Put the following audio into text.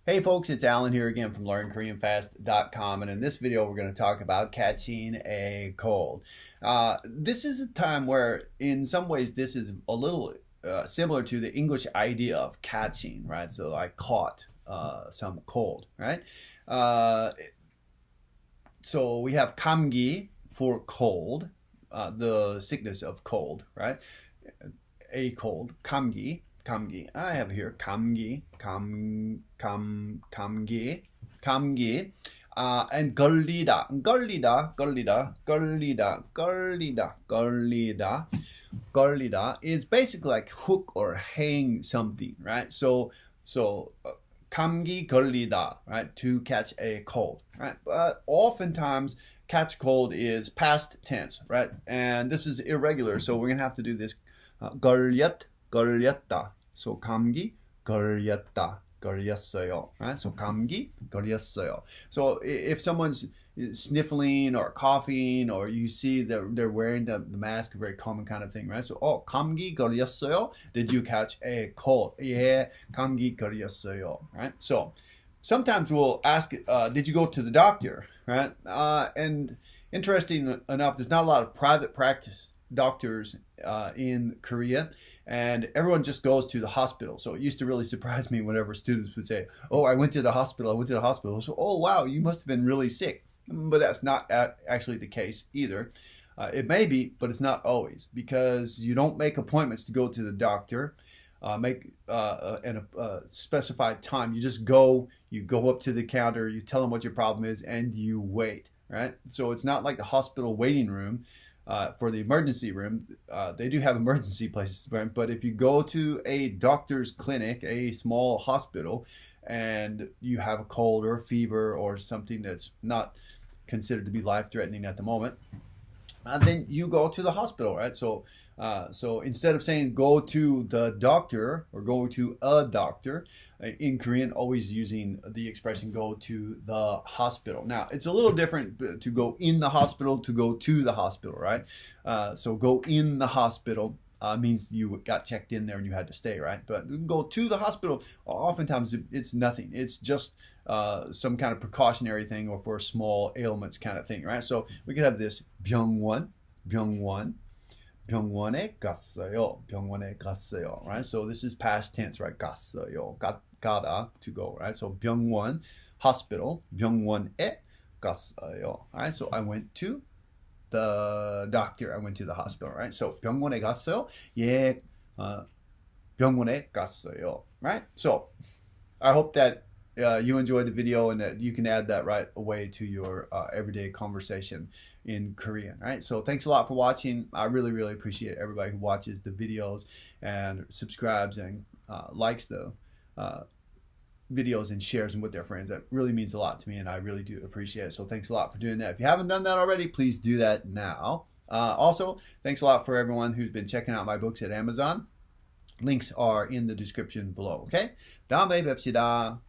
Hey folks, it's Alan here again from LearnKoreanFast.com, and in this video we're going to talk about catching a cold. This is a time where in some ways this is a little similar to the English idea of catching, right? So I caught some cold, right? So we have 감기 for cold, the sickness of cold, right? A cold, 감기. 감기. I have here 감기, 감기, and 걸리다 is basically like hook or hang something, right? So 감기 걸리다, right? To catch a cold, right? But oftentimes catch cold is past tense, right? And this is irregular, so we're gonna have to do this 걸렸다. So 감기 걸렸다. 걸렸어요. Right? So 감기 걸렸어요. So if someone's sniffling or coughing, or you see that they're wearing the mask, a very common kind of thing, right? So 감기 걸렸어요. Did you catch a cold? Yeah, 감기 걸렸어요. Right? So sometimes we'll ask, did you go to the doctor? Right? And interesting enough, there's not a lot of private practice doctors in Korea, and everyone just goes to the hospital. So it used to really surprise me whenever students would say, oh, I went to the hospital. So, oh, wow, you must have been really sick. But that's not actually the case either. It may be, but it's not always, because you don't make appointments to go to the doctor, make a specified time. You just go, you go up to the counter, you tell them what your problem is, and you wait, right? So it's not like the hospital waiting room. For the emergency room, they do have emergency places, right? But if you go to a doctor's clinic, a small hospital, and you have a cold or a fever or something that's not considered to be life-threatening at the moment, then you go to the hospital, right? So instead of saying go to the doctor or go to a doctor, in Korean, always using the expression go to the hospital. Now, it's a little different to go in the hospital to go to the hospital, right? So go in the hospital means you got checked in there and you had to stay, right? But go to the hospital, oftentimes it's nothing. It's just some kind of precautionary thing, or for small ailments kind of thing, right? So we could have this 병원에 갔어요, right? So this is past tense, right? 갔어요, gotta, to go, right? So 병원, hospital, 병원에 갔어요, right? So I went to the doctor, I went to the hospital, right? So 병원에 갔어요, 예, 병원에 갔어요, right? So I hope that you enjoyed the video and that you can add that right away to your everyday conversation in Korean. Right? So thanks a lot for watching. I really, really appreciate everybody who watches the videos and subscribes and likes the videos and shares them with their friends. That really means a lot to me, and I really do appreciate it. So thanks a lot for doing that. If you haven't done that already, please do that now. Also, thanks a lot for everyone who's been checking out my books at Amazon. Links are in the description below. Okay? 다음에 뵙시다.